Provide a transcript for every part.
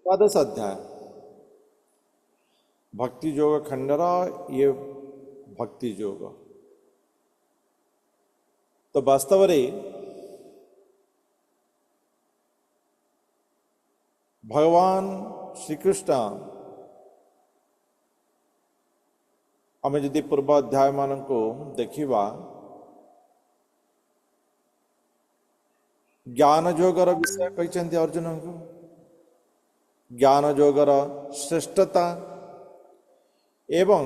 द्वादश अध्याय भक्ति योग खंडरा ये भक्ति योग तो वास्तव रे भगवान श्रीकृष्ण आम जदि पूर्व अध्याय मान को देखा ज्ञान जोगर विषय कहते अर्जुन को ज्ञान जोगर श्रेष्ठता एवं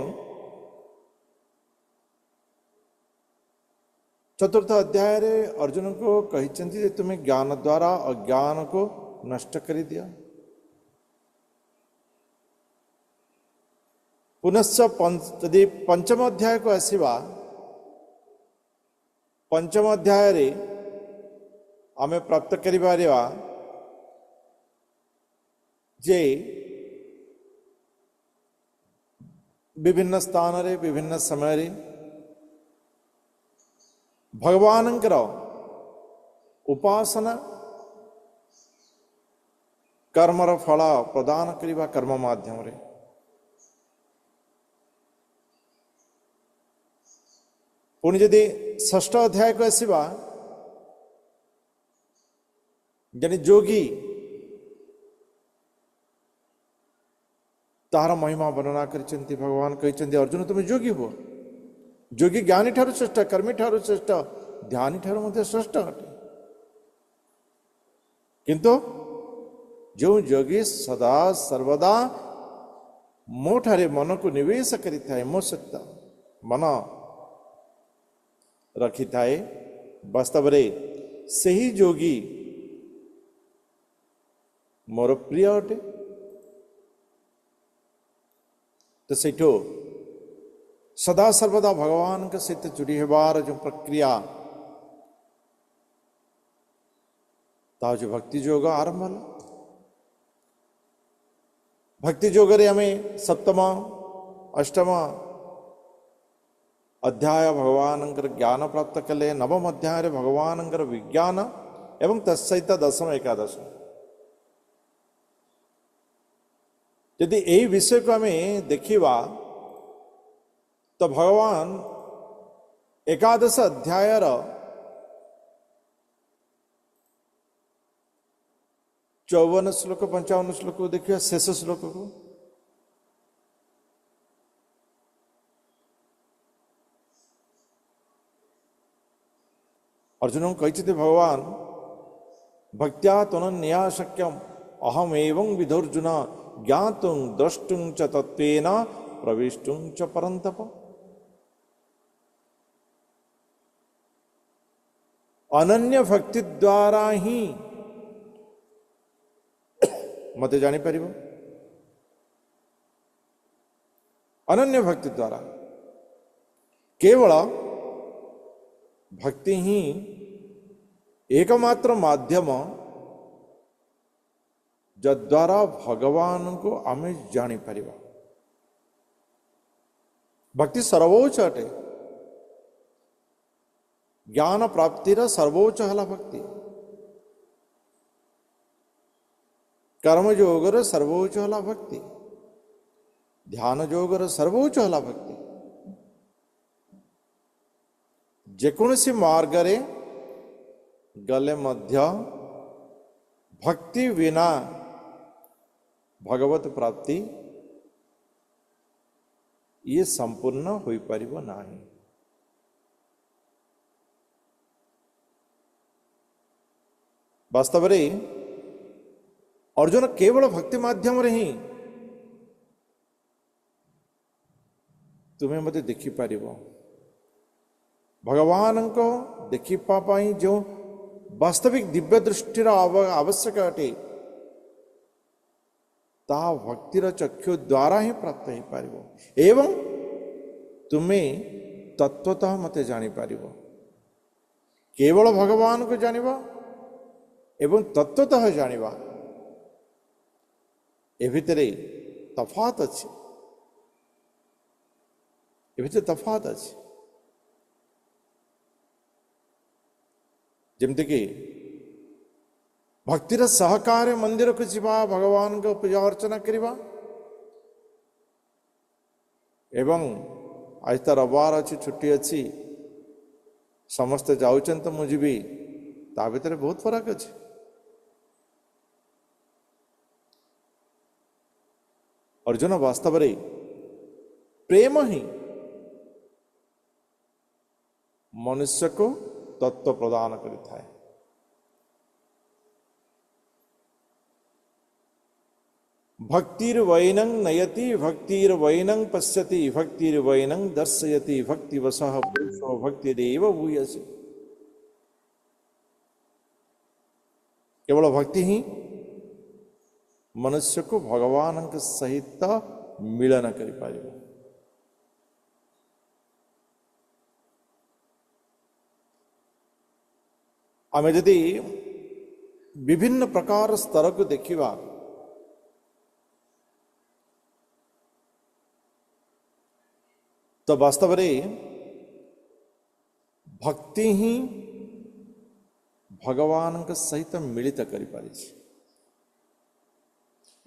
चतुर्थ अध्याय रे अर्जुन को कहते तुम्हें ज्ञान द्वारा अज्ञान को नष्ट कर दिया। पुनश्च यदि पंचम अध्याय को आसवा पंचम अध्याय रे आमे प्राप्त करिबारिवा जे विभिन्न स्थान रे विभिन्न समय रे भगवानंकर उपासना कर्मर फल प्रदान करिबा कर्म माध्यम रे पुणी यदि षष्ठ अध्याय को आसवा जने जोगी तार महिमा वर्णना करचंती भगवान कहते अर्जुन तुम जोगी हो जोगी ज्ञानी ठारू श्रेष्ठ कर्मी ठारू श्रेष्ठ ध्यानी ठारू मध्य श्रेष्ठ अटे किंतु जो जोगी सदा सर्वदा मो ठारे मन को निवेश करि थाए मो सत्ता मन रखि थाए वास्तव रे सही जोगी मोर प्रिय अटे तो सेठो सदा सर्वदा भगवान के सहित जुड़ी हेबार जो प्रक्रिया ता जो भक्ति योग आरंभ है भक्ति योग रे हमें सप्तम अष्टम अध्याय भगवान ज्ञान प्राप्त कले नवम अध्याय रे भगवान विज्ञान एवं तत्सहित दशम एकादश यदि यही विषय को हमें देखा तो भगवान एकादश अध्याय 54 श्लोक 55 श्लोक को देखिए शेष श्लोक को अर्जुन कहते भगवान भक्त्या तुनन्या शक्यम अहम एवं विधोर्जुन ज्ञातुं द्रष्टुं च तत्वेन प्रविष्टुं च परन्तप अनन्य भक्ति द्वारा ही मते जानी परिबो अनन्य भक्ति द्वारा केवल भक्ति ही एकमात्र माध्यम जद्वारा भगवान को आमे जानी परिबा भक्ति सर्वोच्च अटे ज्ञान प्राप्तिर सर्वोच्च हला भक्ति कर्म योगर सर्वोच्च हला भक्ति ध्यान योगर सर्वोच्च हला भक्ति जेकोसी मार्ग रे गले मध्य भक्ति विना भगवत प्राप्ति ये संपूर्ण होई परिबो नाही। वास्तव रे अर्जुन केवल भक्ति माध्यम रे ही तुम्हें मते देखि पारिबो भगवान को देखि पाई जो वास्तविक दिव्य दृष्टिर आवश्यक अटे ता भक्तिर चक्षु द्वारा ही प्राप्त हो पारिबो एवं तुम्हें तत्वतः मते जानी पारिबो केवल भगवान को जानिबा एवं तत्वतः जानिबा ए भितरे तफात अछि ए भितरे तफात अछि जेमति कि भक्तिर सहकार मंदिर को जीवा भगवान को पूजा अर्चना करवा एवं आज तो रविवार अच्छी छुट्टी अच्छी समस्ते जाऊँ तो मुझे भी ता भीतर बहुत फरक अच्छे। अर्जुन वास्तव रे प्रेम ही मनुष्य को तत्व प्रदान करता है। भक्तिर्वैनं नयति भक्तिर्वैनं पश्यति भक्तिर्वैनं दर्शयति भक्तिवशः पुरुषो भक्तिरेव भूयसी। केवल भक्ति ही मनुष्य को भगवान के सहित मिलन कर पाए। आमे यदि विभिन्न प्रकार स्तर को देखिबा तो वास्तव रे भक्ति ही भगवान के सहित मिलित करि पारि।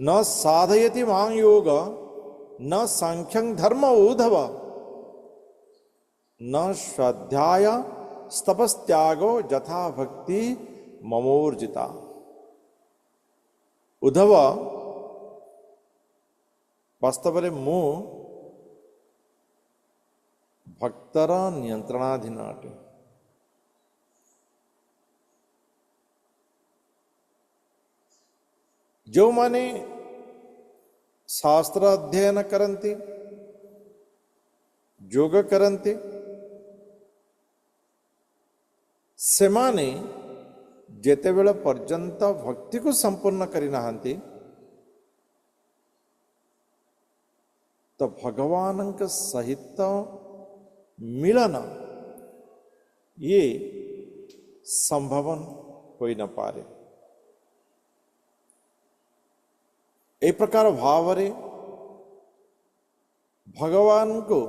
न साधयति मां योग न सांख्यं धर्म उद्धव न स्वाध्याय तपस्त्यागो यथा भक्ति ममोर्जिता। उद्धव वास्तव रे मु भक्तर नियंत्रणाधीन अटे। जो माने शास्त्र अध्ययन करन्ति योग करन्ति सेमाने जेते बेले पर्यंत भक्ति को संपूर्ण करि नाहंती तो भगवान के सहित मिलन ये संभवन हो न पारे। एक प्रकार भाव रे भगवान को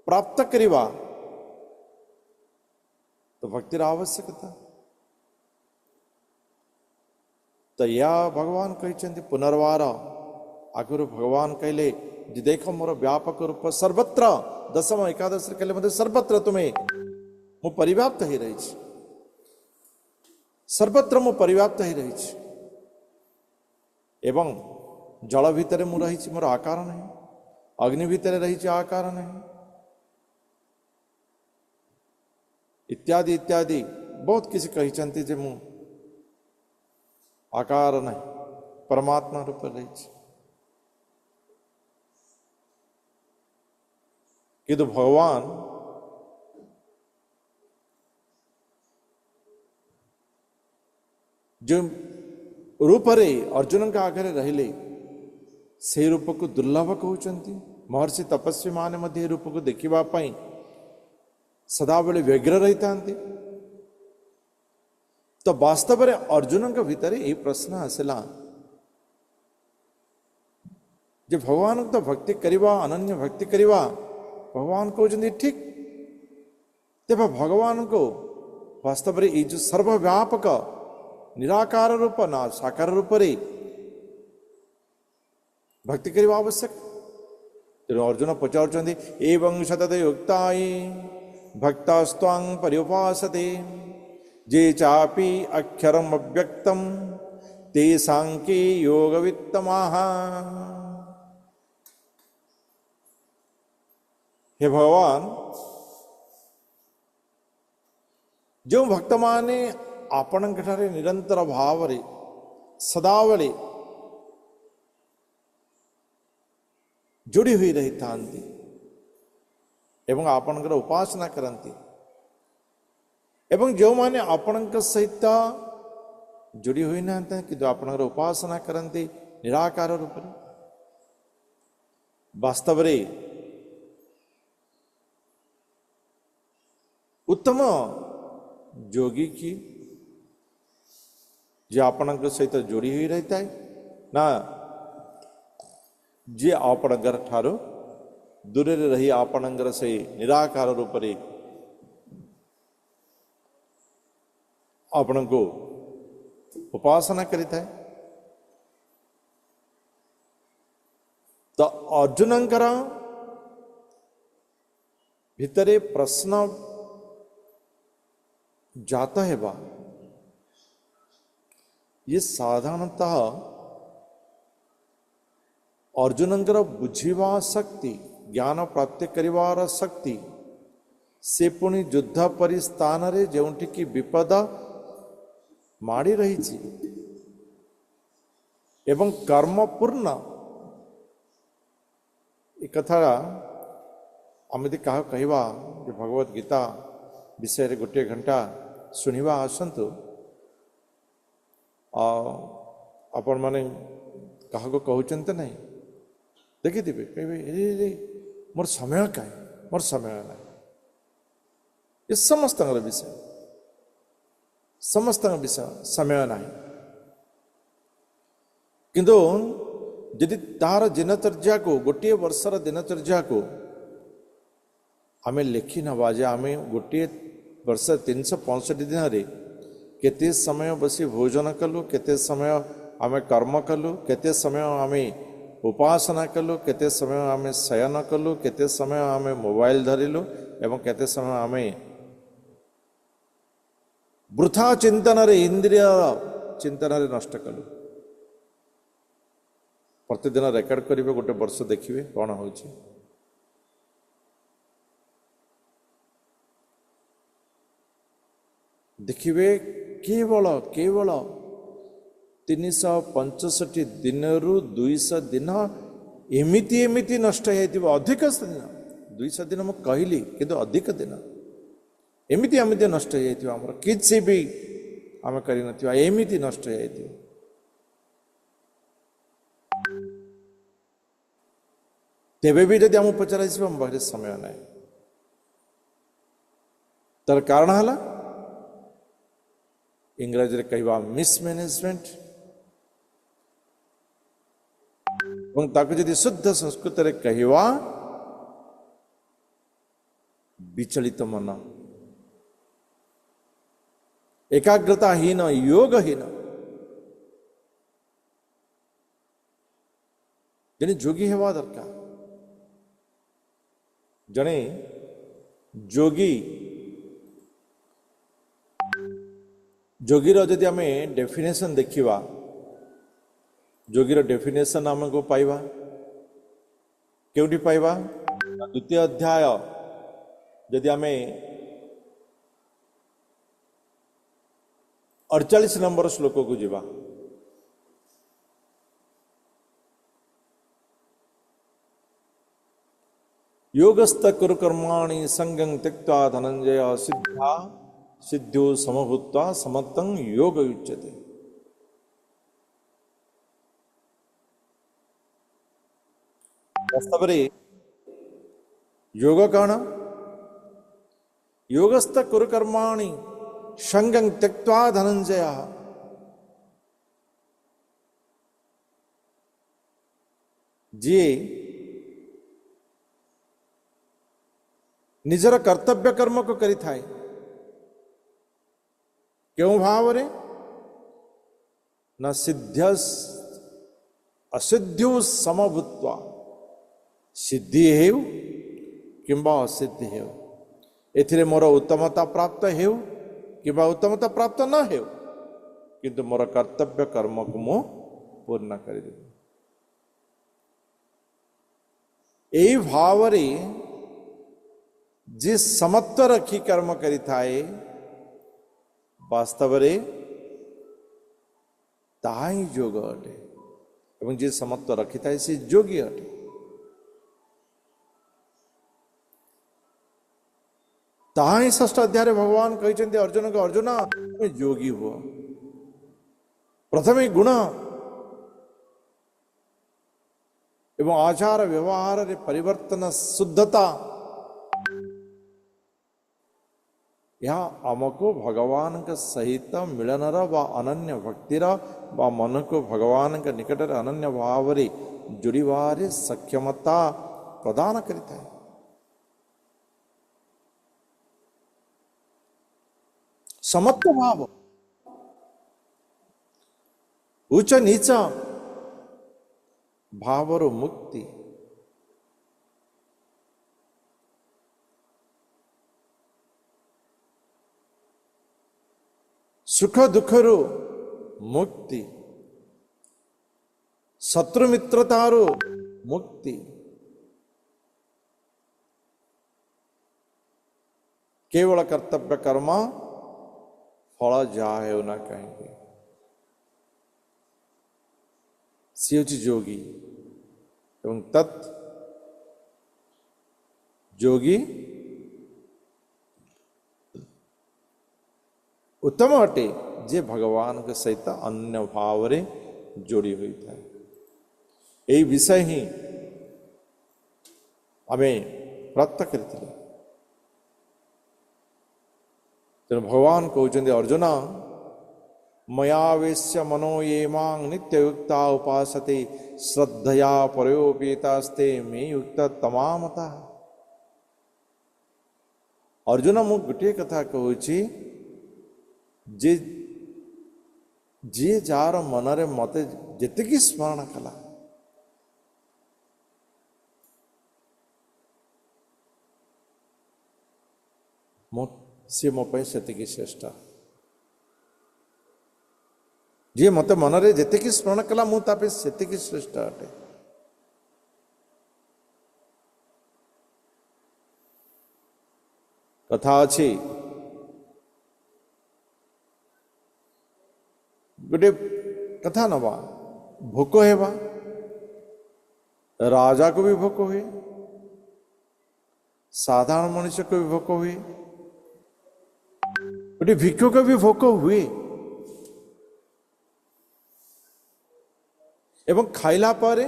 प्राप्त करिवा तो भक्तिर आवश्यकता। तो या भगवान कहते पुनर्वार आगुरु भगवान कहले जे देख मोर व्यापक रूप सर्वत्र दशम एकादश कहले मते सर्वत्र तुम्हें मु परिव्याप्त ही रही, सर्वत्र मु परिव्याप्त ही रही एवं जल भितर मु रही मोर आकार नहीं, अग्नि भितर रही आकार नहीं इत्यादि इत्यादि बहुत किसी कही जे मु आकार नहीं परमात्मा रूप रही। किंतु भगवान जो रूप रे अर्जुन का आगे रहिले से रूप को दुर्लभ कहते। महर्षि तपस्वी माने मध्य रूप को देखिबा पई सदा बेले व्यग्र रही था। तो वास्तव में अर्जुन के भीतर ये प्रश्न आसला जे भगवान तो भक्ति करिवा अनन्य भक्ति करिवा भगवान को ठीक तेज भगवान को वास्तव में ये जो सर्वव्यापक निराकार रूप ना साकार रूप रे भक्ति करवा आवश्यक। तेणु अर्जुन पचारुचंदी एवं सतते युक्ताय भक्तास्त्वां पर्युपासते जे चापि अक्षरम अव्यक्तम ते सांख्ये योगवित्तमाः। हे भगवान जो भक्त माने आपण निरंतर भाव रे सदावले जोड़ी हुई रही था एवं आपणकर उपासना करती एवं जो माने आपण सहित जोड़ी हुई ना कि आपणकर उपासना करती निराकार रूप वास्तव रे उत्तम जोगी की जे आपण सहित जोड़ी हुई रहता है ना जे आपणकर ठारो दूर रही आपणकर से निराकार रूप रे आपण को उपासना करिଥାଏ। तो अर्जुनंकर भितरे प्रश्न जाता है बा ये साधारणतः अर्जुनंकर बुझिवा शक्ति ज्ञान प्राप्त करिवार शक्ति से पुणी युद्ध परि स्थान रे जोंठी की विपद माड़ी रही एवं कर्म पूर्ण एक कथा आम यदि क्या कहवा भगवत गीता विषय गोटे घंटा शुणा आसतु आपण मैंने क्या कहते नहीं देखिथे कहे मोर समय कहीं मोर समय ना ये समस्त विषय समस्त विषय समय ना किंतु यदि तार दिनचर्या को गोटे वर्षर दिनचर्या को आमे लिखि नवा जे आमे गोटे वर्ष 365 दिन रे केते समय बसी भोजन कलु केते समय आमे कर्म कलु केते समय आमे उपासना कलु केते समय आमे शयन कलु केते समय आमे मोबाइल धरिलु एवं केते समय आमे वृथा चिंतन रे इंद्रिय चिंतन रे नष्ट कलु। प्रतिदिन रेकर्ड करेंगे गोटे वर्ष देखिए कौन हो देखिए केवल केवल 365 दिन रु 200 दिन एमिति एमिति नष्ट हो अधिक दिन 200 दिन मुझे कहली किंतु अधिक दिन एमिति एमिति नष्ट हो किसी भी आम कर एमिति नष्ट हो तेबे भी जब आम पचार आम पाखे समय ना तार कारण है इंग्रजी कहवा मिसमैनेजमेंट जदि शुद्ध संस्कृत रे कहवा विचलित मन एकाग्रताहीन योगहीन जने जोगी हेवा दरकार जने जोगी जोगीर जदि आम डेफिनेशन देखा जोगीर डेफिनेशन आमको पाइबा केउटी पाइबा द्वितीय अध्याय जदि आम 48 नंबर श्लोक को जीवा योगस्थ कुरु कर्माणि संगं त्यक्त्वा धनंजय सिद्धा सिद्धो समभूत्वा समत्तं योग उच्यते। वास्तव में योग कौन योगस्थ कुरु कर्माणि संगं त्यक्त्वा धनंजय जी निजर कर्तव्य कर्म को करी थाए क्यों भाव रे न सिद्ध असिद्ध्यु समभूत्वा सिद्धि हेउ किंबा असिद्धि हेउ एथिरे मोर उत्तमता प्राप्त हेउ किंबा उत्तमता प्राप्त न हेउ किंतु मोर कर्तव्य कर्म को मु पूर्ण कर देबी एई भाव रे जी समत्व रखी कर्म करी थाए वास्तव रे ताई योग अटे एवं जी समत्व रखी थाए से योगी अटे। ताई षष्ठ अध्याय भगवान कहते अर्जुन को अर्जुन तुम्हें योगी हुआ प्रथम गुण एवं आचार व्यवहार रे परिवर्तन शुद्धता यहाँ आमको भगवान का सहित मिलनर व अनन्य भक्तिर व मन को भगवान के निकट अनन्य भाव रे जुड़ीबारे सक्षमता प्रदान करता है। समत्व भाव ଉଚ୍ଚ ନୀଚ ଭାବରୁ ମୁକ୍ତି। ସୁଖ ଦୁଃଖରୁ ମୁକ୍ତି, ଶତ୍ରୁ ମିତ୍ରତାରୁ ମୁକ୍ତି। କେବଳ କର୍ତ୍ତବ୍ୟ କର୍ମ, ଫଳ ଯାହା ହେଉନା କାହିଁକି। ସିଏ ହେଉଛି ଯୋଗୀ। ଏବଂ ତତ୍ ଯୋଗୀ ଉତ୍ତମ ଅଟେ ଯେ ଭଗବାନଙ୍କ ସହିତ ଅନ୍ୟ ଭାବରେ ଯୋଡ଼ି ହୋଇଥାଏ। ଏହି ବିଷୟ ହିଁ ଆମେ ପ୍ରାପ୍ତ କରିଥିଲେ। ତେଣୁ ଭଗବାନ କହୁଛନ୍ତି ଅର୍ଜୁନ ମୟାବେଶ୍ୟ ମନୋ ये मां नित्ययुक्ता उपासते ଶ୍ରଦ୍ଧୟା ପରୟୋପେତାସ୍ତେ ମେ युक्त ତମାମତା। ଅର୍ଜୁନ ମୁଁ ଗୋଟିଏ କଥା କହୁଛି ଯେ ଯିଏ ଯାହାର ମନରେ ମତେ ଯେତିକି ସ୍ମରଣ କଲା ସିଏ ମୋ ପାଇଁ ସେତିକି ଶ୍ରେଷ୍ଠ। ଯିଏ ମତେ ମନରେ ଯେତିକି ସ୍ମରଣ କଲା ମୁଁ ତା ପାଇଁ ସେତିକି ଶ୍ରେଷ୍ଠ ଅଟେ। କଥା ଅଛି गोटे कथा नवा भोक हेबा राजा को भी भोक हुए, साधारण मनुष्य को भी भोक हुए, गोटे भिक्षुक को भी भोक हुए। एवं खाइला पर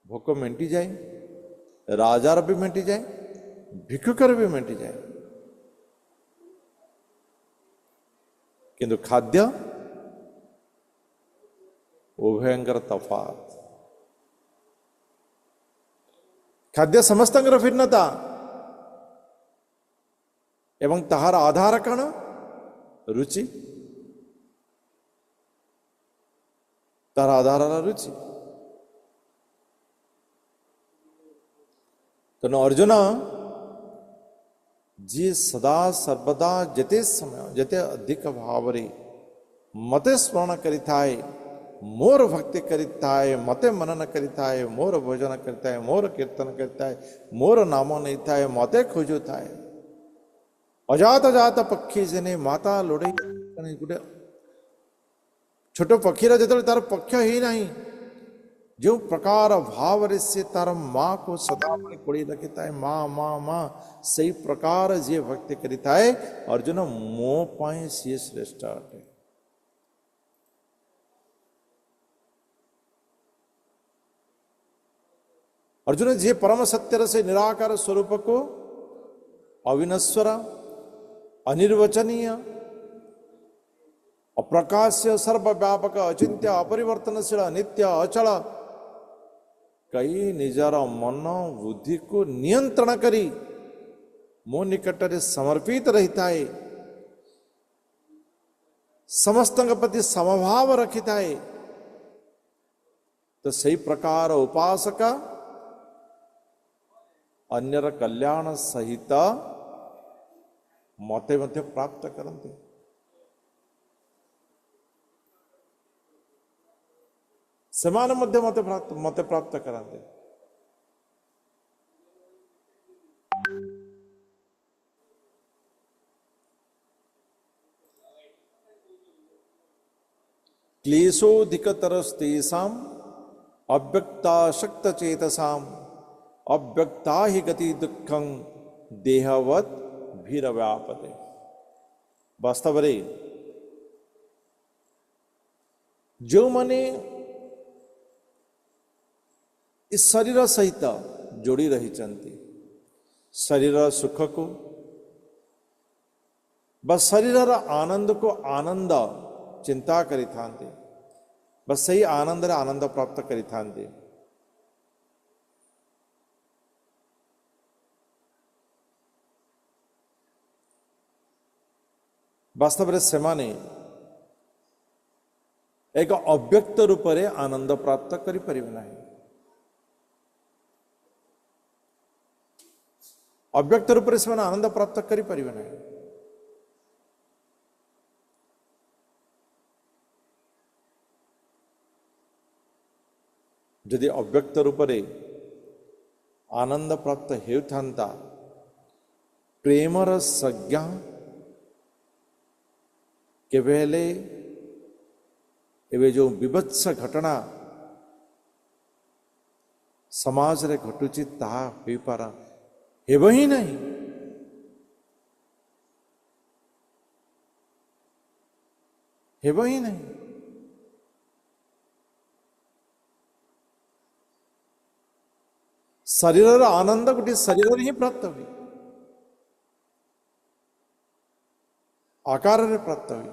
भोक मेंटी जाए, राजार भी मेंटी जाए, भिक्षुकर भी मेंटी जाए। किंतु खाद्य उभयंकर तफात। खाद्य समस्तंकर भिन्नता एवं ताहार आधार कण रुचि, तार आधार रुचि। तेणु अर्जुन जी सदा सर्वदा जते समय जते अधिक भावरे मते स्मरण करिथाए, मोर भक्ति करिथाए, मते मनन करिथाए, मोर भोजन करिथाए, मोर कीर्तन करिथाए, मोर नाम नहीं थाए, मते खोजु थाए। अजात अजात पक्षी जने माता लोड़े गोटे छोट पक्षीर जो तार पक्ष ही नहीं, जो प्रकार भाव से तार माँ को सदा कोड़ी रखी था, माँ माँ माँ सही प्रकार जे भक्ति करिता है अर्जुन मो पाए सी श्रेष्ठ अटे। अर्जुन जे परम सत्य से निराकार स्वरूप को अविनश्वर अनिर्वचनीय अप्रकाश्य सर्वव्यापक अचिंत्य अपरिवर्तनशील नित्य अचल कई निजर मन बुद्धि को नियंत्रण करी मो निकट समर्पित रहता है, समस्त प्रति समभाव रखिता है। तो सही प्रकार उपासक अन्यर कल्याण सहित मते मते प्राप्त करते। समान मध्य मते प्राप्त कराते। क्लेशोधिकतरस्तेषाम् अव्यक्ता शक्त चेतसाम् अव्यक्ता ही गति दुखं देहवत भीरव्यापते। वास्तव रे जो माने इस शरीर सहित जोड़ी रही चंती, शरीर सुख को बस शरीर आनंद को आनंद चिंता करी थांते, बस सही आनंद रे आनंद प्राप्त करी थांते। वास्तव रे सेमाने एक अव्यक्त रूप में आनंद प्राप्त करि परिबे नाही। अव्यक्त रूप से आनंद प्राप्त करि परिबे नाही। यदि अव्यक्त रूप से आनंद प्राप्त हेउथांता प्रेमर संज्ञा केवेले एवं जो विभत्स घटना समाज रे घटुची ताहा होई पारा हेब ही नहीं। हेब ही नहीं। शरीर आनंद गोटे शरीर ही प्राप्त हुई, आकार रे प्राप्त हुई,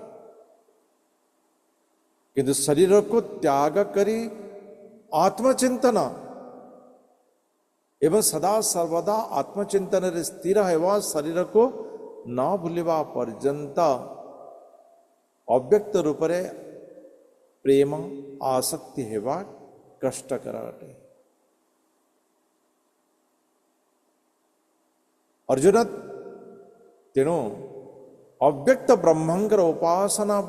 किंतु शरीर को त्याग करी आत्मचिंतन एवं सदा सर्वदा आत्मचिंतन रे स्थिर हेवा शरीर को न भूलिबा पर्यंत अव्यक्त रूप रे प्रेम आसक्ति हेवा कष्टकर अटे। अर्जुन तेणु अव्यक्त ब्रह्मंकर उपासना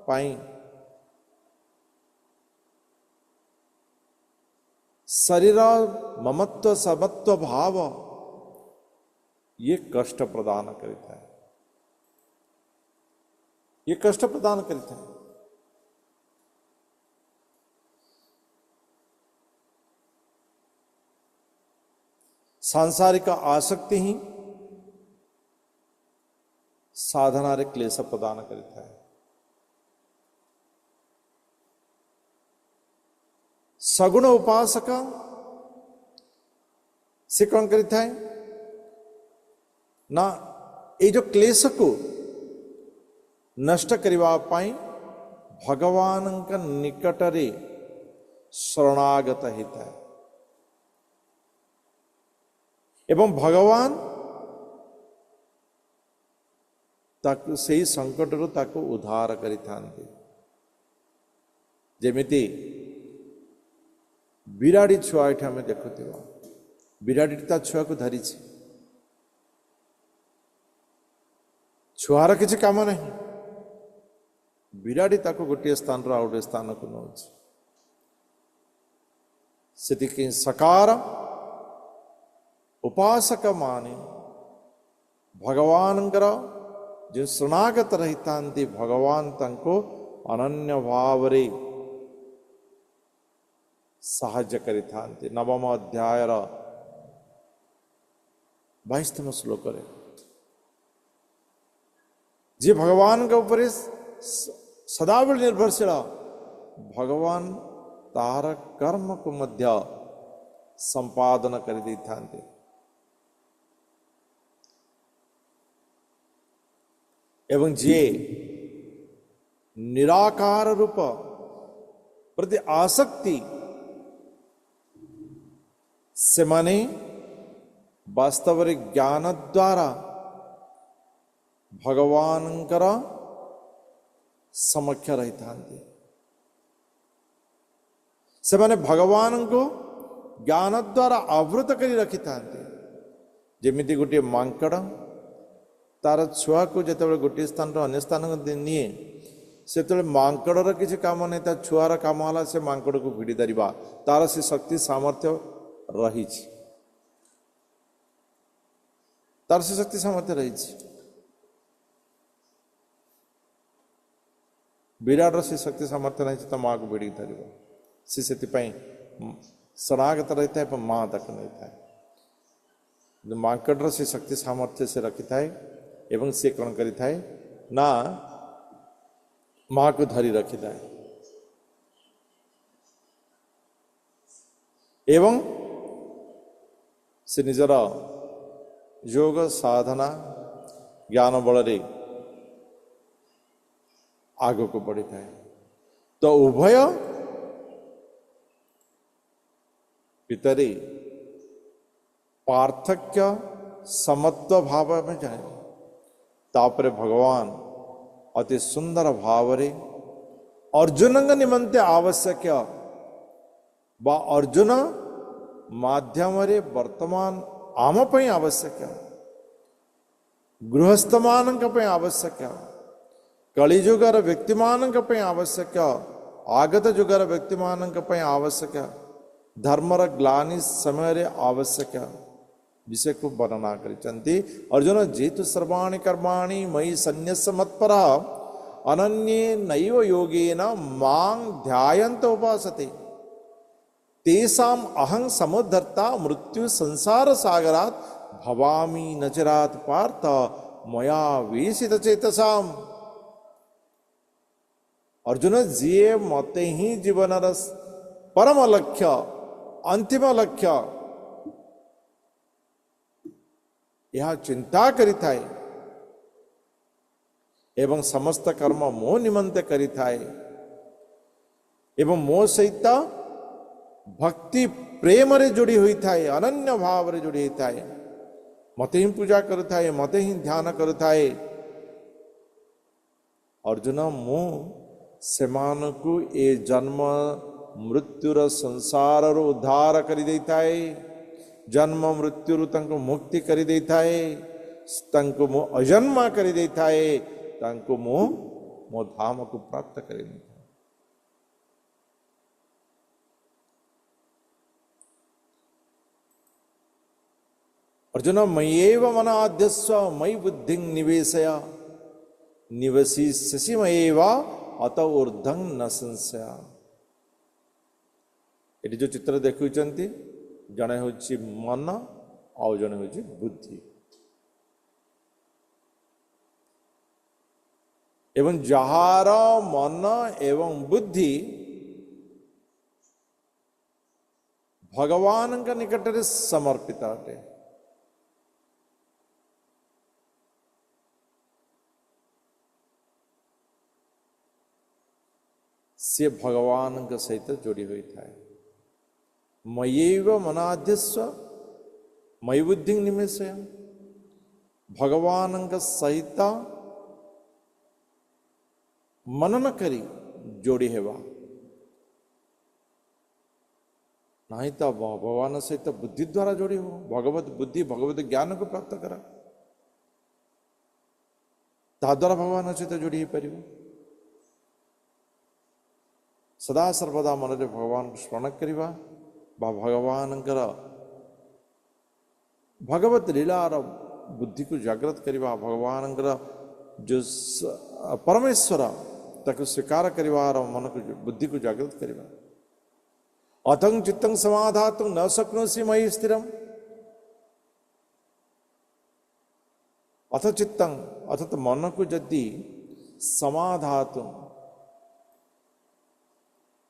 पाई शरीर ममत्व समत्व भाव ये कष्ट प्रदान करता है। ये कष्ट प्रदान करता है। सांसारिक आसक्ति ही साधना रे क्लेश प्रदान करता है। सगुण उपासक से कौन करता है ना ये जो क्लेश को नष्ट करवा पाई भगवान का निकट रे शरणागत होता है एवं भगवान ताकु से संकट रू ताकु उद्धार करि थांती। जेमिति बिराड़ी छुआ ये आम देखुवा बिराड़ी ता छुआ को धरी छुआर किसी काम नहीं बिराड़ी ताको गोटे स्थान रो आउटे स्थान को नौ से सकार उपासक माने भगवान जो शरणागत रही भगवान तंको अनन्य भाव रे साहाय्य करि थांती। नवम अध्याय 22तम श्लोक रे जे भगवान के ऊपर सदाबल निर्भरशील भगवान तार कर्म को मध्य संपादन कर दी थांते। एवं जे निराकार रूप प्रति आसक्ति से माने वास्तव ज्ञान द्वारा भगवान समक्ष रही थांती से माने भगवान को ज्ञान द्वारा आवृत करी रखी थांती। जेमिति गोटे मांकड़ तार छुआ को जिते गोटे स्थान अन्य स्थान निए से मांकड़र किसी काम नहीं तार छुआर काम है से मांकड़ को भिड़ी धरवा तार से शक्ति सामर्थ्य रही तार से शक्ति सामर्थ्य रही। विराट से शक्ति सामर्थ्य नहीं तो माँ को भिड़ी धर सी से शरणागत रहता है पर माँ तक नहीं था मांकड़ से शक्ति सामर्थ्य से रखी था एवं से कौन करी था ना माँ को धरी रखी था एवं से निजर योग साधना ज्ञान बल रे आग को बढ़ी था। तो उभय पितरी पार्थक्य समत्व भाव में जाने तापरे भगवान अति सुंदर भाव रे अर्जुन निमंते आवश्यक बा अर्जुन माध्यम वर्तमान आम पई आवश्यक गृहस्थ मान आवश्यक कलिजुगर व्यक्ति मान आवश्यक आगत जुगर व्यक्ति मान आवश्यक धर्मर ग्लानि समय आवश्यक विषय को वर्णना करिसंति अर्जुन जेतु सर्वाणि कर्माणि मयि सन्न्यस्य मत्परः अनन्ये नैव योगेन मां ध्यायन्त उपासते तेषाम् अहं समुद्धर्ता मृत्यु संसार सागरात् भवामि न चिरात् पार्थ मया वेशित चेतसाम् अर्जुन जीए मते ही जीवनर परम लक्ष्य अंतिम लक्ष्य यह चिंता करिथाए एवं समस्त कर्म मो निमंते करिथाए एवं मो सहित भक्ति प्रेम रे जोड़ी हुई थाए अनन्य भाव रे जोड़ी हुई थाए मते ही पूजा करुथाए मते ही ध्यान करुथाए अर्जुन मु सेमानकु ए जन्म मृत्युर संसार रो उद्धार करि देइथाए जन्म मृत्यु तंको मुक्ति करि देइथाए तंको मो अजन्मा करि देइथाए तंको मो धाम को प्राप्त करि देइथाए अर्जुन मय्येव मनाद्यस्व मयि बुद्धिं निवेशय निवसिष्यसि मय्येव अत ऊर्ध्वं न संशय एटी जो चित्र देखुचंती जड़े हूँ मन आउ जड़े हूँ बुद्धि एवं जहार मन एवं बुद्धि भगवान का निकट समर्पित अटे से भगवान का सहित जोड़ी हुई था मय्येव मनाद्यस्व मयि बुद्धिं निवेशय भगवान का सहित मनन करी जोड़ी हेवा नहीं तो भगवान सहित बुद्धि द्वारा जोड़ी हो भगवत बुद्धि भगवत ज्ञान को प्राप्त करा ताद्वारा भगवान सहित जोड़ी ही पारिबो सदा सर्वदा मन रे भगवान को स्मरण करिबा बा भगवान भगवत लीलार बुद्धि को जागृत करिबा भगवान जो परमेश्वर ताको स्वीकार करिवार मन को बुद्धि को जागृत करिबा अथं चित्तं समाधातुं न शक्नोसि मयि स्थिरम् अथ चित्तं अथ तो मन को जदि समाधातुं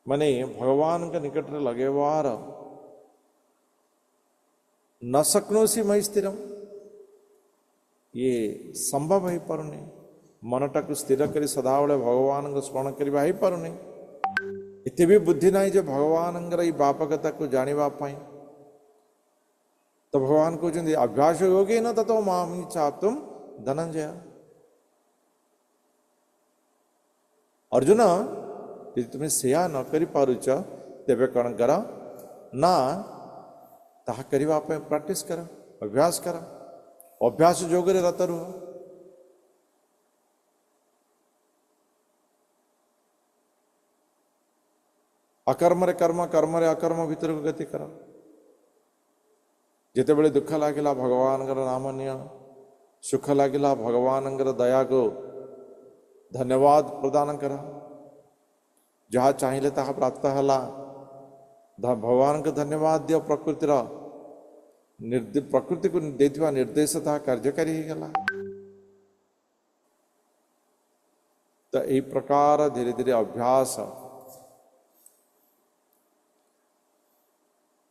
माने भगवान के निकट लगेवार न शक्नोसि मयि स्थिरम ये संभव है पारुनी मनटा को स्थिर करी सदाबले भगवान को स्मरण करवा ही पारुनी इतने भी बुद्धि नहीं जो भगवान व्यापकता को जानिबा पाई तो भगवान को अभ्यास योगे न ततो मामि चाप्तुं धनंजय अर्जुन यदि तुम्हें सेया न करि पारुच तेबे कौन कर ना ताहा करिबा पे प्रैक्टिस कर अभ्यास कर अभ्यास जोगरे रत रुह अकर्म रे कर्म कर्म रे अकर्म भीतर को गति कर जिते बड़े दुख लागिला भगवान नाम निय सुख लागिला भगवान दया को धन्यवाद प्रदान कर जहाँ चाहिए ताहा प्राप्त हला भगवान को धन्यवाद दियो प्रकृति को देथिबा निर्देश ताहा कार्यकारी गला तो यही प्रकार धीरे धीरे अभ्यास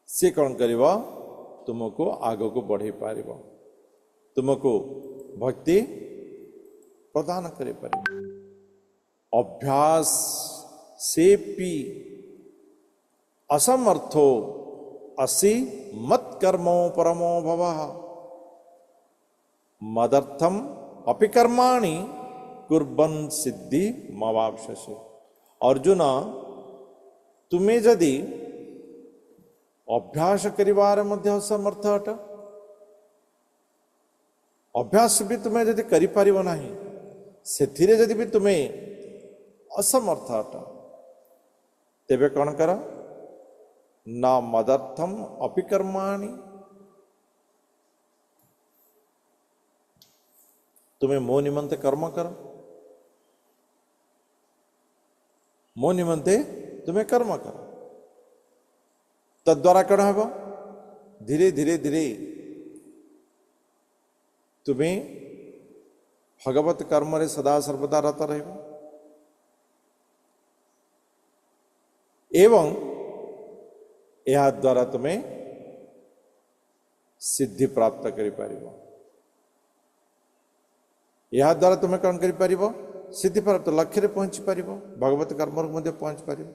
से कौन करिबा तुमको आग को बढ़े पारिबा तुमको भक्ति प्रदान करे पारिबा अभ्यास से पी असमर्थो असि मत कर्मो परमो भवः मदर्थम अपि कर्माणि कुर्बन सिद्धि मवाप्स्यसि अर्जुन तुम्हें जदि अभ्यास करिवार मध्य असमर्थ अट, अभ्यास भी तुम्हें जदि करि परिबो नाही, सेथिरे जदि भी तुम्हें असमर्थ अट, तेबे कौन कर? न मदर्थम अपि कर्माणि, तुम्हें मो निमंते कर्म कर, मो निमंते तुम्हें कर्म कर, तद्वारा कौन हम? धीरे धीरे धीरे तुम्हें भगवत कर्म रे सदा सर्वदा रत रहिबो एवं यह द्वारा तुम्हें सिद्धि प्राप्त करि परिबो। यह द्वारा तुम्हें कौन करि परिबो? सिद्धि प्राप्त, लक्ष्य रे पहुंची परिबो, भगवत कर्म मध्य पहुंच परिबो।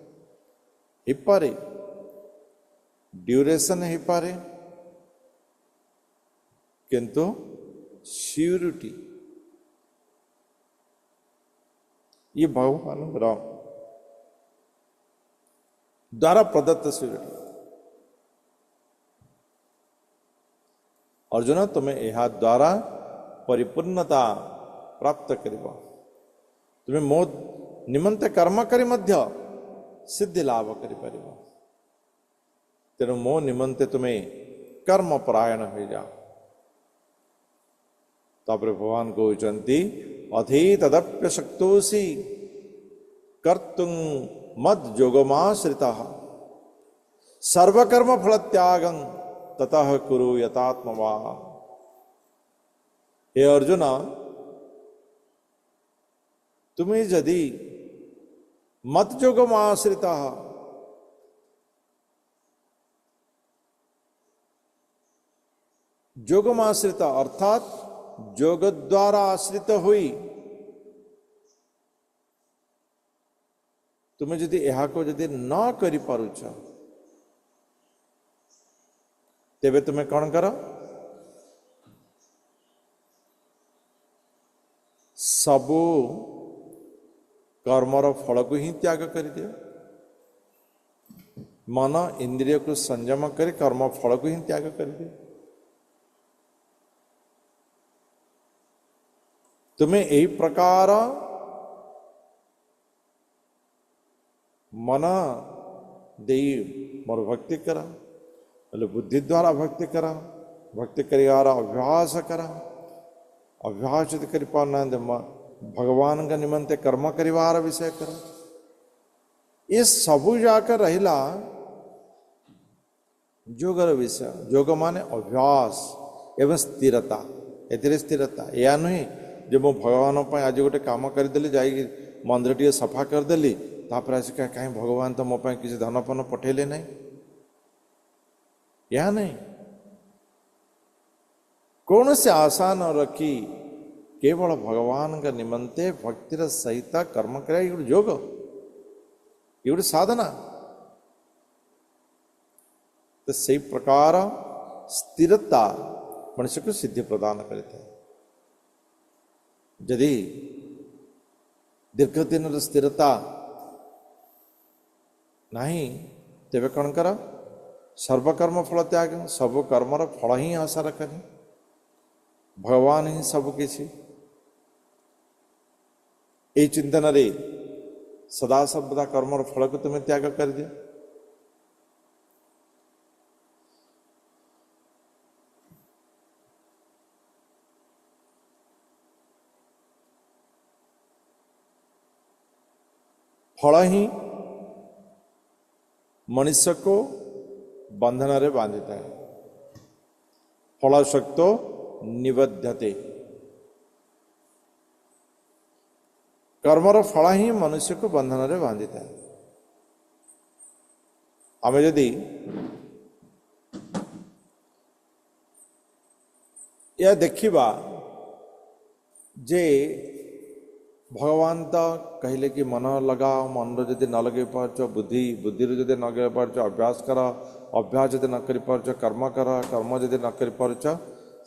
ही पारे ड्यूरेशन ही पारे, किंतु श्योरिटी ये भगवान द्वारा प्रदत्त श्योरिटी। अर्जुन तुम्हें यह द्वारा परिपूर्णता प्राप्त करिबो, तुम्हें मो निमंते कर्म करी मध्य सिद्धि लाभ करि परिबो। तेणु मो निमंते तुम्हें कर्म परायण हो जाओ। तापर भगवान कहते अधे तदप्य शक्तोसी कर्तुं मद योगमाश्रितः सर्वकर्म फल त्यागं ततः कुरु यतात्मवा। हे अर्जुन, तुम्हें यदि मत योगमाश्रितः, योगमाश्रित अर्थात योग द्वारा आश्रित हुई, तुम्हें यदि यह को यदि न करि पारुछ, तेबे तुम्हें कौन कर? सबु कर्मर फल को ही त्याग कर दियो। मन इंद्रिय को संयम कर कर्म फल को ही त्याग कर दियो। तुम्हें यही प्रकार मन दे मोर भक्ति करा, बोले बुद्धि द्वारा भक्ति करा, भक्ति करिवार अभ्यास करा, अभ्यास कर पाना भगवान का निमंते कर्म करिवार विषय करा। ये सबू जाकर रहिला जोगर विषय। जोग माने अभ्यास एवं स्थिरता, एतिरे स्थिरता या नहीं जो मो भगवान पर आज गोटे काम करदेली, जा मंदिर टे सफा करदेली, तापर आस कहीं भगवान तो मो किसी धनपन पठेले नहीं, या नहीं। कौन से आशा न रखी, केवल भगवान का निमंते भक्तिर सहित कर्म करे, ये योग, ये गोटे साधना। तो सही प्रकार स्थिरता मनुष्य को सिद्धि प्रदान करता है। यदि दीर्घ दिन स्थिरता नहीं, तेरे कौन कर? सर्वकर्म फल त्याग, सब कर्मर फल ही आशा रखनी, भगवान ही सब किसी। ये चिंतन रे सदा सर्वदा कर्मर फल को तुम्हें त्याग कर दिया। फल ही मनुष्य को बंधन रे बांधता है। फलशक्तो निबध्यते, कर्मर फल ही मनुष्य को बंधन रे बांधता है। आम यदि यह देखिबा जे भगवान तो कहले कि मन लगाओ, मन जदि न लगे पार्छ बुद्धि, बुद्धि जदि न लगे पार्छ अभ्यास कर, अभ्यास जदि न कर पार्छ कर्म कर, कर्म जदि न कर पार्छ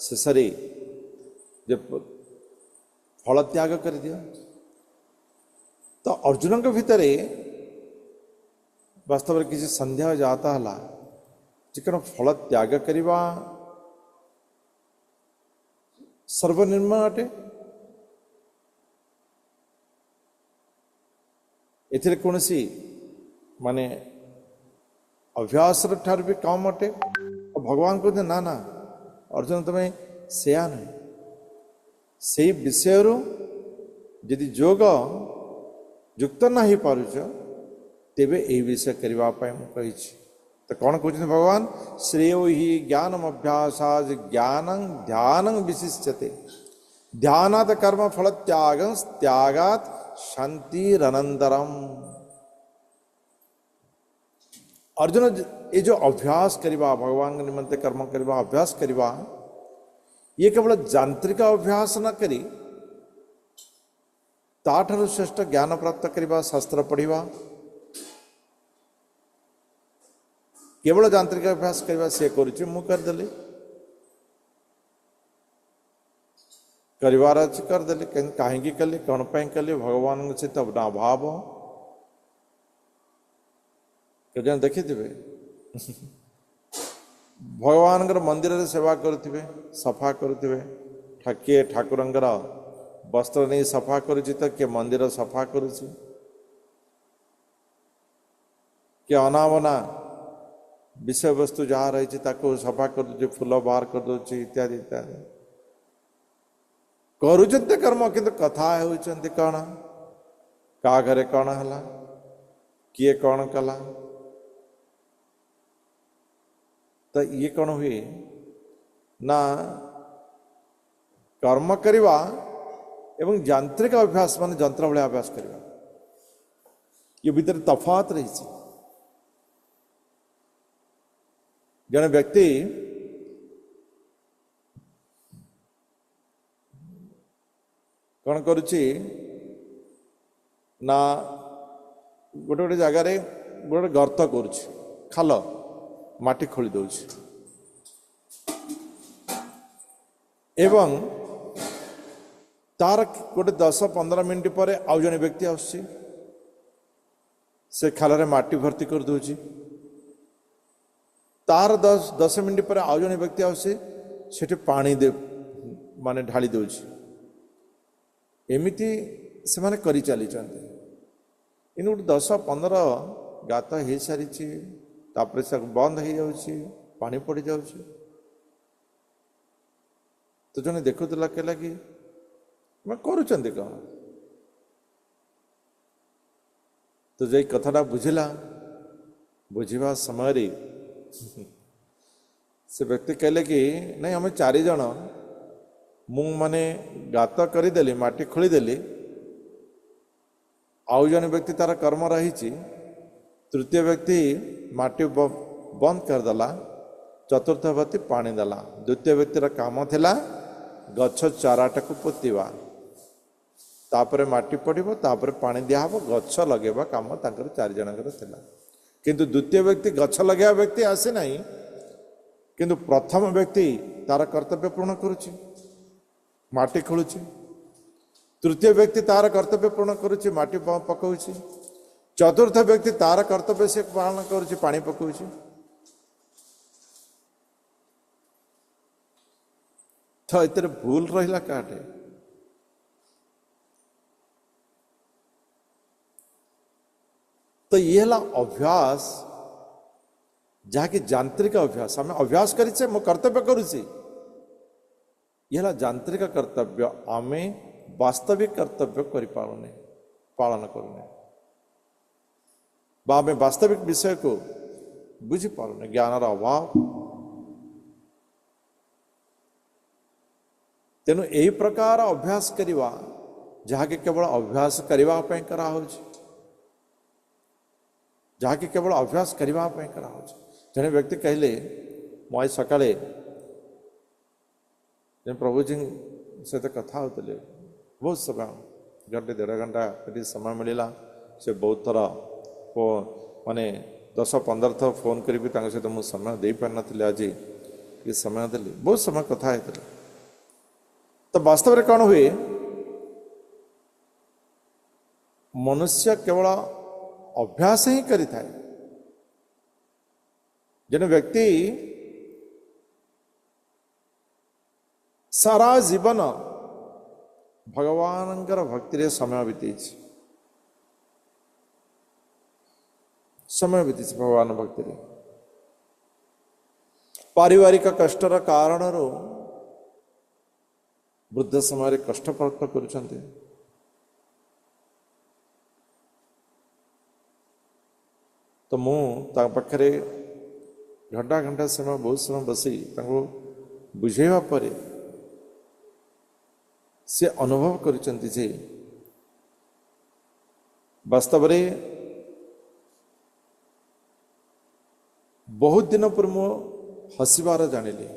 शेष जे फल त्याग कर दिया। तो अर्जुन के भितर वास्तव में किसी संदेह जाता है जे कौन फल त्याग करवा सर्वनिर्म अटे एथिरे कौन सी माने अभ्यास ठार भी कम अटे और भगवान कहते ना ना अर्जुन तुम्हें सेया नहीं से विषय यदि जोग युक्त ना हो पारुच तेबे यही विषय करने कही तो कौन कहते भगवान श्रेय ही ज्ञानम अभ्यासाद ज्ञान ध्यान विशिष्यते ध्यानात कर्म फल त्याग त्यागात शांतिरनंतरम। अर्जुन ये जो अभ्यास करवा भगवान के निमंते कर्म करवा अभ्यास करवा ये केवल यांत्रिक अभ्यास न करी ताठारु श्रेष्ठ ज्ञान प्राप्त करवा शास्त्र पढ़िवा केवल यांत्रिक अभ्यास करवा से करुच्ची मु करदेली करार अच्छी करदेली कहीं कली कौन पाई कली भगवान से तब ना भाव के देखी थे भगवान मंदिर रे सेवा करुवे सफा करुवे किए ठाकुर वस्त्र नहीं सफा करुच्ची तो किए मंदिर सफा करुच्ची किए अनावना विषय वस्तु जहाँ रही सफा कर दे फूल बाहर कर दे इत्यादि इत्यादि करुचंते कर्म किंतु कथा होचंते कौन का घरे कौन है किए कौन कला तो ये कौन हुए ना कर्म करवा एवं यांत्रिक अभ्यास मान जंत्र भाया अभ्यास करवा ये भीतर तफात रही जने व्यक्ति कौन करुच्ची ना गोटे गोटे जगार गोटे गर्त करुच्ची खाल माटी खोली दौची एवं तार गोटे 10-15 मिनट पर आउ जने व्यक्ति आसुची से खाल माटी भर्ती कर दौची तार 10 मिनट पर आउ जने व्यक्ति आसे पानी दे माने ढाली दौची एमिति से माने करी चली इन गोटे 10-15 गात हो सारी तापर से बंद हो जाऊँगी पानी पड़ जाऊँगी तो जने देखुला कहला कि मैं करुँच कौन तो जे कथाटा बुझला बुझा समय से व्यक्ति कहले कि नहीं हमें 4 जन मु माने गात करदेली माटी खोलीदेली आउ जन व्यक्ति तार कर्म रही तृतीय व्यक्ति माटी बंद करदेला चतुर्थ व्यक्ति पानी देला द्वितीय व्यक्तिर काम थिला गछ चाराटा को पोतीवा तापर माटी पड़ो तापर पानी दिहब गछ लगेबा काम तांकर 4 जनकर थिला किंतु द्वितीय व्यक्ति गछ लगे व्यक्ति आसे नहीं किंतु प्रथम व्यक्ति तार कर्तव्य पूर्ण करुच्ची माटी खोलुची तृतीय व्यक्ति तार कर्तव्य पूर्ण करुच्ची माटी पकाउची चतुर्थ व्यक्ति तार कर्तव्य से पालन करुच्ची पानी पकाउची तो इतने भूल रहा काटे तो ये है अभ्यास जहाँकि यांत्रिक अभ्यास आम अभ्यास करे मो कर्तव्य करुच्ची यह यांत्रिक कर्तव्य आम वास्तविक कर्तव्य कर पालन करूने आम वास्तविक विषय को बुझी पारुने ज्ञानर अभाव तेणु यही प्रकार अभ्यास करवा जहाँकि केवल अभ्यास करने कराऊ जहाँकि केवल अभ्यास करने कराऊ जड़े व्यक्ति कहले मुझे सकाले प्रभुजी सहित कथा होते बहुत समय 1-1.5 घंटा यदि समय मिलला से बहुत थर माने 10-15 थर फोन करी सहित मुझे समय दे पार नी आज ये समय देली बहुत समय कथा होता तो वास्तव में कौन हुए मनुष्य केवल अभ्यास ही करि थाए। जन व्यक्ति सारा जीवन भगवान भक्ति रे समय बीती, समय बीती भगवान भक्ति रे। पारिवारिक कष्टर कारण वृद्ध समय कष्ट प्राप्त करुछन्ते। तो मु पाखे घंटा घंटा समय बहुत समय बसी बुझेवा परे से अनुभव करुछन्ति जे वास्तव रे बहुत दिन पर मु हसीबार जानिली।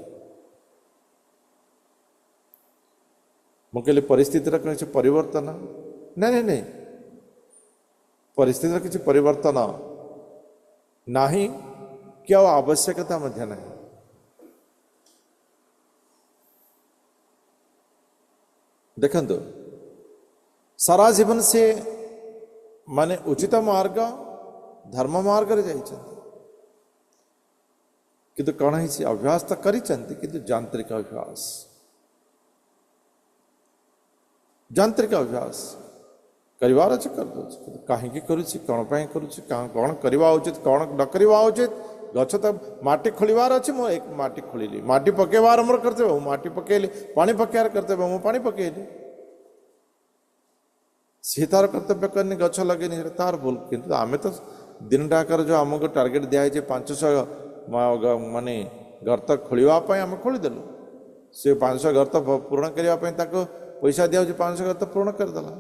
मुझे परिस्थिति किसी परिवर्तन नहीं नहीं परिस्थिति किसी परिवर्तन नहीं कि आवश्यकता मध्य नहीं। देखंतु सारा जीवन से माने उचित मार्ग धर्म मार्ग रे जाइछन्ति, किंतु कौन है अभ्यास तो करिछन्ति किंतु यांत्रिक अभ्यास, यांत्रिक अभ्यास करिवार अछि कर दोछ, काहेकि करूछि कोन पय करूछि कोन करवा उचित कोन न करवा उचित। गछ तो माटी खोलिवार अछि मो एक माटी खोलिली, माटी पकेवार हमर करते हो माटी पकेली, पानी पकेवार करते हो मो पानी पकेली। सी तार कर्तव्य करनी गछ लगेनी तार भूल, किंतु आमे तो दिन टाकर जो आमको टार्गेट दिया है 500 माने गर्त खोलिवा पय हम खोलिदेलु, से 500 गर्त पूर्ण करने पैसा दिया 500 गर्त पूर्ण करदेला,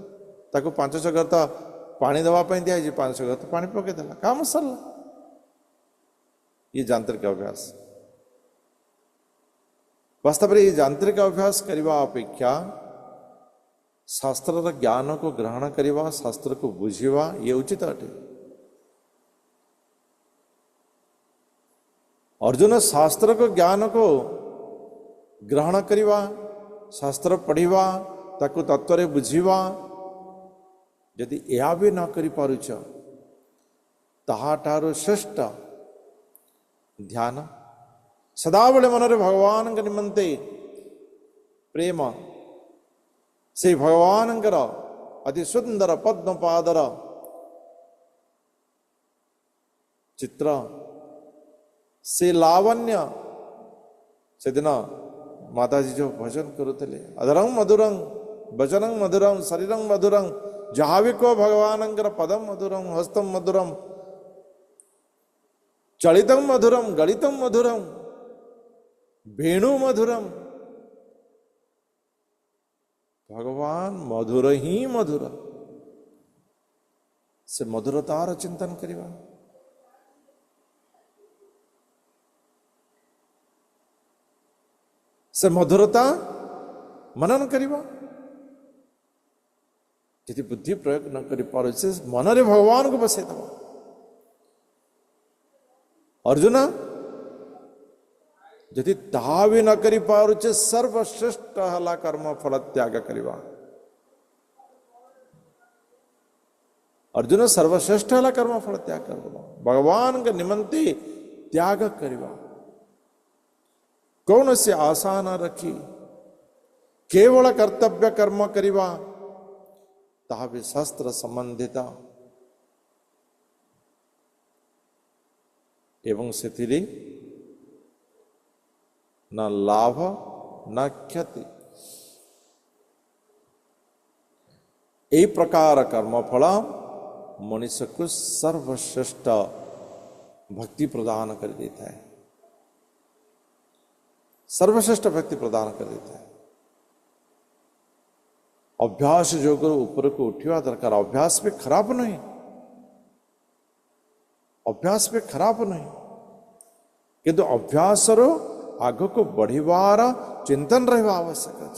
ताको 500 गर्त पानी देवाई दिखाई 500 गर्त पानी पकईदेला, काम सरला। ये यांत्रिक अभ्यास। वास्तव में ये यांत्रिक अभ्यास करने अपेक्षा शास्त्र ज्ञान को ग्रहण करवा, शास्त्र को बुझा ये उचित अटे। अर्जुन शास्त्र को ज्ञान को ग्रहण करवा, शास्त्र पढ़िवा, ताकू तत्व बुझिवा, यदि यह भी न करि पारुछ ताहाठारु श्रेष्ठ ध्यान सदाबले मनरे भगवान के निमंते प्रेम से भगवान अति सुंदर पद्मपादर चित्र से लावण्य से दिन माताजी जो भजन करुले अधरंग मधुरंग वचनं मधुरं शरीरं मधुरं जहाँ भी को भगवान पदम मधुरं हस्तम मधुरम चलितम मधुरम गलितम मधुरम वेणु मधुरम। भगवान मधुर ही मधुर से मधुरतार चिंतन करिवा। से मधुरता मनन करिवा। यदि बुद्धि प्रयोग न करि पारो से मन रे भगवान को बसै दबा। अर्जुन यदि ता भी न करि पारो से सर्वश्रेष्ठ हला कर्म फल त्याग करिवा। अर्जुन सर्वश्रेष्ठ हला कर्म फल त्याग करवा, भगवान के निमंते त्याग करिवा। कौन से आशा न रखी केवल कर्तव्य कर्म करिवा, ताहा भी शास्त्र संबंधित एवं से न लाभ न क्षति। यही प्रकार कर्मफल मनुष्य को सर्वश्रेष्ठ भक्ति प्रदान कर देता है, सर्वश्रेष्ठ भक्ति प्रदान कर देता है। अभ्यास जो करो ऊपर को उठा दरकार, अभ्यास पे खराब नहीं, अभ्यास पे खराब नहीं, किंतु अभ्यास रो आग को बढ़िवार चिंतन रहा आवश्यक है।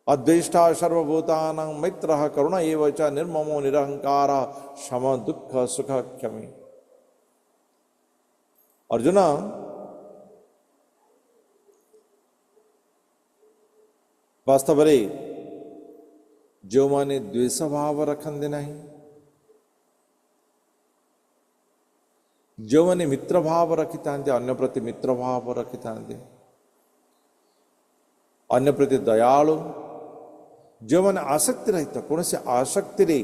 अद्वेष्टा सर्वभूतानां मैत्रः करुण एव च निर्ममो निरहंकार शम दुख सुख क्षमी। अर्जुन वास्तव में जो माने द्वेष भाव रखते नहीं, जो माने मित्र भाव रखी था, अन्य प्रति मित्र भाव रखी था, अन्य प्रति दयालु, जो मैंने आसक्ति रहित कौन से आसक्ति रे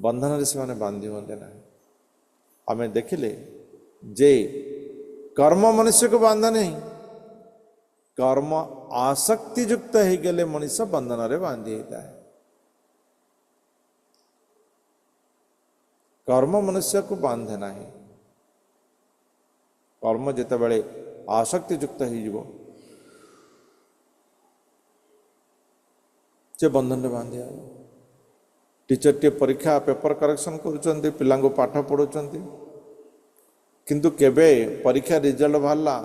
बंधन से मैंने बांधी होते ना। आम देखिले जे कर्म मनुष्य को बांधा नहीं, कर्म आसक्ति युक्त हो गले मनुष्य बंधन रे बांधी होता है। कर्म मनुष्य को बांधे नहीं, कर्म जिते बड़े आसक्ति युक्त हो से बंधन में बांधि। टीचर टे परीक्षा पेपर करेक्शन कर पिला पाठ पढ़ुंट, किंतु केबे परीक्षा रिजल्ट बाहरला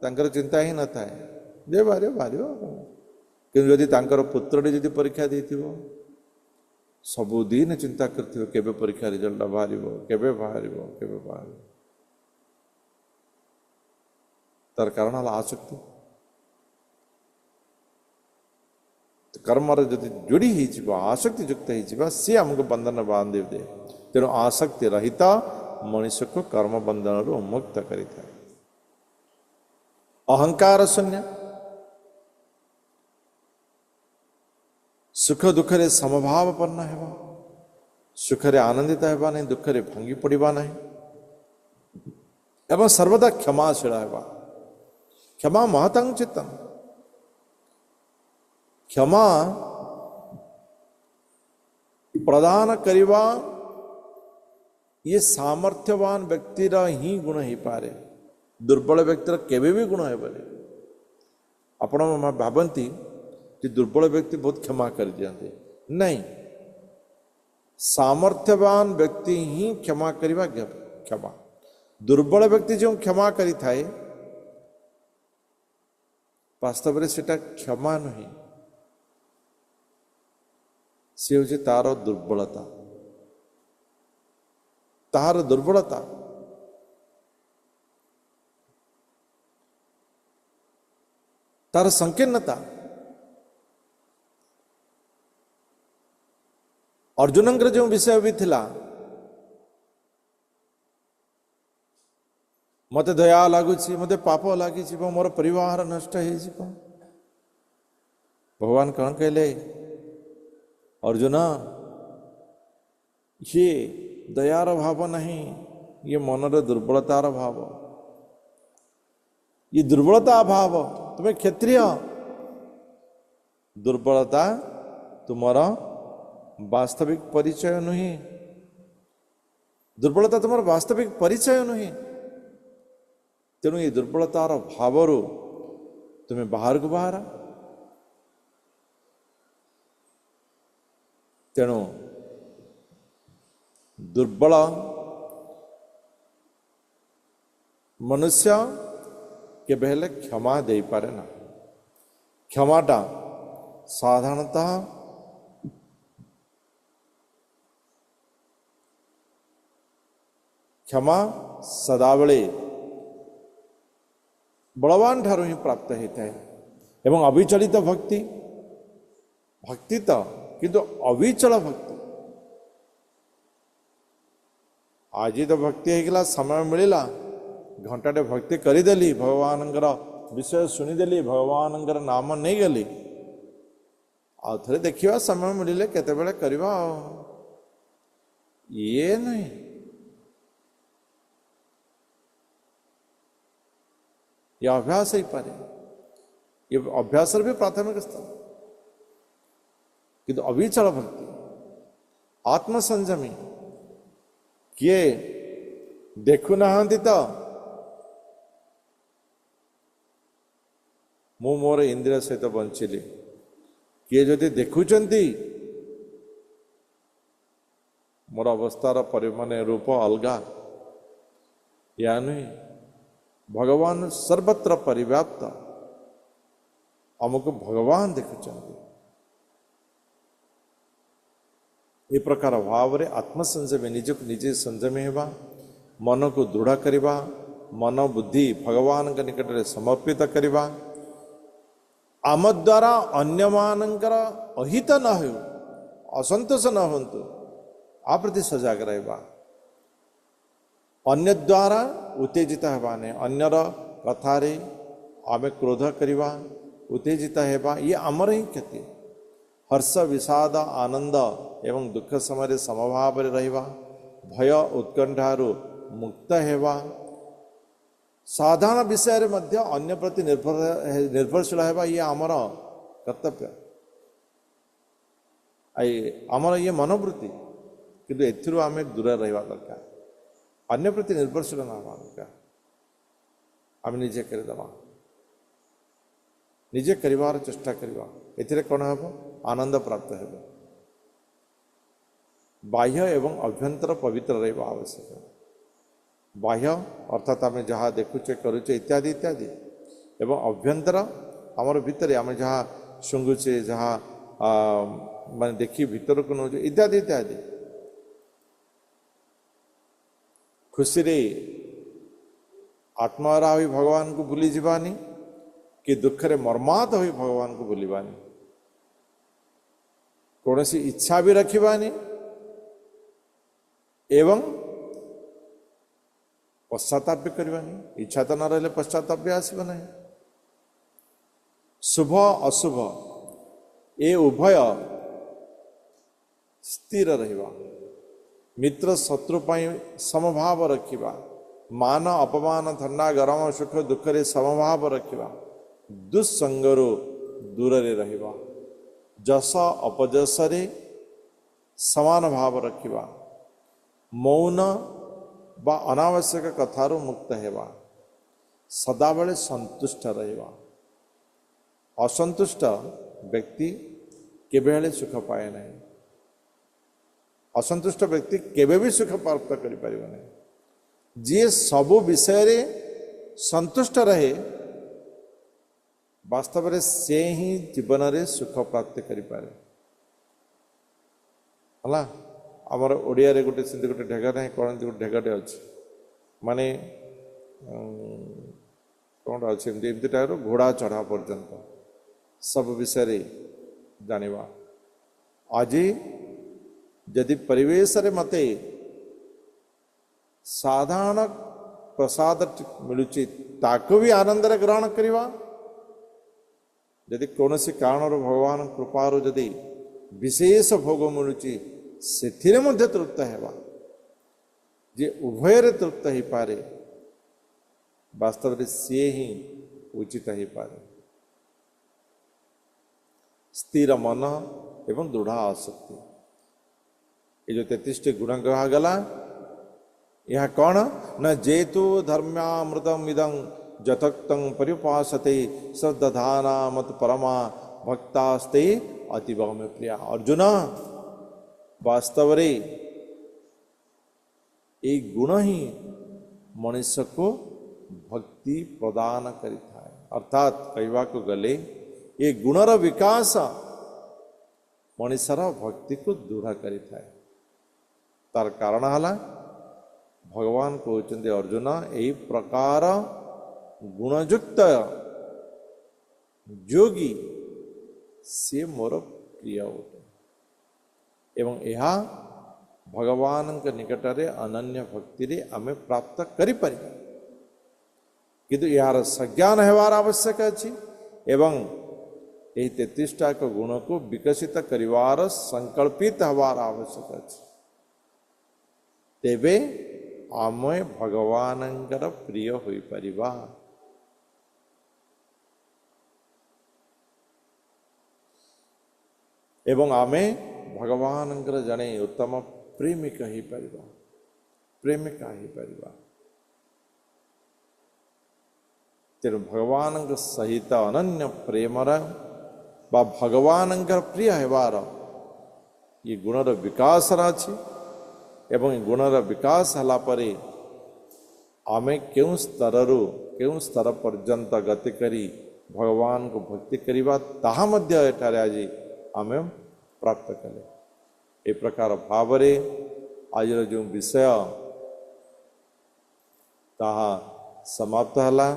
तांकर चिंता ही न थाए जे बाहर बाहर, किंतु यदि तांकर पुत्रटी यदि परीक्षा देथिबो सबुदिन चिंता करथिबो केबे परीक्षा रिजल्ट बाहरिबो, केबे बाहरिबो, केबे बाहरिबो। तार कारण हला आसक्ति। कर्म जदि जोड़ी हो आसक्ति युक्त हो सी आमको बंधन बांधि दे। तेणु आसक्ति रहित मनुष्य को कर्म बंधन मुक्त करि थाए। अहंकार शून्य, सुख दुख रे समभावपन्न हेबा, सुख रे आनंदित हेबा नहीं, दुख रे भांगी पड़िबा नहीं, एवं सर्वदा क्षमाशील हेबा। क्षमा महतं चित्तम, क्षमा प्रदान करिबा ये सामर्थ्यवान व्यक्तिर ही गुण ही पारे, दुर्बल व्यक्तिर केबे भी गुण है पारे। आपण भावती कि दुर्बल व्यक्ति बहुत क्षमा कर दियंते, नहीं, सामर्थ्यवान व्यक्ति ही क्षमा करिबा क्षमा। दुर्बल व्यक्ति जो क्षमा करि थाए वास्तव में सेटा क्षमा नहीं, सी हूँ तार दुर्बलता, तार दुर्बलता। तार संकीर्णता। अर्जुनंकर जो विषय भी थिला, मते दया लगुच, मते पाप लगी, मोर परिवार नष्ट हो। भगवान कौन कहले, अर्जुन ये दयार भाव नहीं, ये मनर दुर्बलतार भाव, ये दुर्बलता भाव। तुम्हें क्षत्रिय, दुर्बलता तुम्हारा वास्तविक परिचय नहीं, दुर्बलता तुम्हारा वास्तविक परिचय नहीं। तेणु ये दुर्बलतार भाव तुम्हें बाहर को बाहर। तेणु दुर्बल मनुष्य के बेले क्षमा दे पारे ना। क्षमाटा साधारणतः क्षमा सदाबले बलवान ठारू ही प्राप्त होता है। एवं अविचलित भक्ति, भक्ति तो किंतु अविचल भक्ति। आज तो भक्ति होगा, समय मिलला घंटाटे भक्ति करदेली, भगवान विषय शुणीदेली, भगवान नाम नहीं गली, आउ थे देखा समय मिले केते करवा। ये नहीं, ये अभ्यास ही पारे, ये अभ्यास भी प्राथमिक स्थान। किंतु अविचल भक्ति, आत्मसंयमी, किए देखु ना तो मु मोर इंद्रिय सहित बंचिली, किए जदि देखुचंती मोर अवस्थार परिमाण रूप अलगा, या नहीं। भगवान सर्वत्र परिव्याप्त, हमको भगवान देखुचंती। ये प्रकार भाव रे आत्मसंयम, निजक निजे संयमी हेबा, मन को दृढ़ करिबा, मन बुद्धि भगवान के निकट रे समर्पित करिबा, आम द्वारा अन्य मानकर अहित न हो, असंतोष न होंतु, आ प्रति सजग रहा। अन्य द्वारा उत्तेजित होगा नहीं, अन्यर कथारे आमे क्रोध करवा, उत्तेजित होगा, ये आमर ही क्षति। हर्ष विषाद आनंद एवं दुख समय समभाव रहिबा, भय उत्कंठारु मुक्त हेबा, साधारण विषय रे मध्य अन्य प्रति निर्भरशील हेबा, ये आमर कर्तव्य, आमर ये मनोवृत्ति। किंतु एथिरु आमे दूर रहिबा दरकार, अन्य प्रति निर्भरशील ना हेबा दरकार। आमे निजे करदेबा, निजे करिवार चेष्टा करिबा, एथिरे कोन हेबो आनंद प्राप्त हेबो। बाह्य एवं अभ्यंतर पवित्र रहिबा आवश्यक। बाह्य अर्थात आम जहाँ देखुचे करुचे इत्यादि इत्यादि, एवं अभ्यंतर आमर भितर आम जहाँ शुंगुचे, जहाँ मान देखी भीतर को नौचे इत्यादि इत्यादि। खुशी रे आत्मारा हुई भगवान को भूली जीवानी, कि दुख रे मर्माहत हुई भगवान को भूलिबानी, कौन सी इच्छा भी रखिबानी एवं पश्चाताप भी करवानी। इच्छा तो न रहे पश्चाताप भी आसब नहीं। शुभ अशुभ ए उभय स्थिर रहिबा, मित्र शत्रु पाई समभाव रखिबा, मान अपमान ठंडा गरम सुख दुख रे समभाव रखिबा, दुस्संगरो दूर रे रहिबा, जस अपजस रे समान भाव रखिबा, मौन बा अनावश्यक कथारू मुक्त हेबा, सदाबले संतुष्ट रहिबा। असंतुष्ट व्यक्ति केबेले सुख पाए नहीं, असंतुष्ट व्यक्ति केबे भी सुख प्राप्त करि परिबो नहीं। जे सबु विषय रे संतुष्ट रहे, वास्तव में से ही जीवन रे सुख प्राप्त करि पारे। हला आमर ओडिया रे गोटे सिंधी गोटे ढेगा नहीं कहते, गोटे ढेगाटे अच्छे माने कौन अच्छे एमती टाइप घोड़ा चढ़ा पर्यंत सब विषय रे जानिबा। आज यदि परिवेश रे मते साधारण प्रसाद मिलुची, ताको भी आनंद रे ग्रहण करिवा। यदि कौन सी कारण भगवान कृपार यदि विशेष भोग मिलुची, से मध्य तृप्त हेबा। जे उभय रे तृप्त ही पारे, वास्तव में सी ही उचित ही पारे। स्थिर मन एवं दृढ़ आसक्ति, ये जो 33 गुण कहा गला, यह कौन न जेतु धर्म्यामृतम इदं जतक्तं परिपासते श्रद्धाना मत परमा भक्तास्ते अतीव में प्रिया। अर्जुन वास्तव रे एक गुण ही मनुष्य को भक्ति प्रदान करिता है। अर्थात कहवा को गले ये गुणर विकास मनुष्यर भक्ति को दृढ़ करिता है। तार कारण हला भगवान कहते अर्जुन यही प्रकार गुणयुक्त योगी से मोर प्रिय होते एवं यह भगवान के निकट रे अनन्य भक्ति रे आमे प्राप्त करि परिबा, किंतु यार सज्ञान हेवार आवश्यक अछि एवं यही 33टा को गुण को विकसित करिवार संकल्पित हवार आवश्यक अछि। तेबे आमे भगवानंकर प्रिय होई परिबा। एवं आमे भगवानंकर जने उत्तम प्रेमिका ही परिबा, प्रेमिका ही परिबा। तेणु भगवान सहित अनन्य प्रेमर बा भगवानंकर प्रिय हेबार ये गुणर विकास अछि एवं गुणर विकास हला परे आमे केउं स्तर पर्यंत गति करी भगवान को भक्ति करिबा ताहा मध्य एठारे आज आमे प्राप्त कले। ए प्रकार भावरे आज जो विषय ताहा समाप्त हला।